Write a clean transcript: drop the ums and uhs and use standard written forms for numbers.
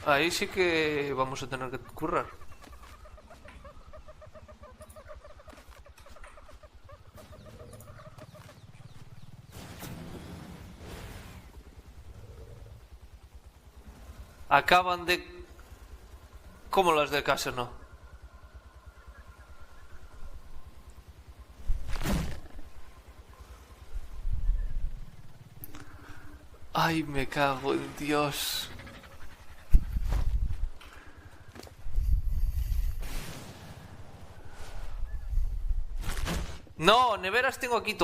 Ahí sí que vamos a tener que currar. Acaban de... ¿Cómo las de casa no? Ay, me cago en Dios. No, neveras tengo aquí todo.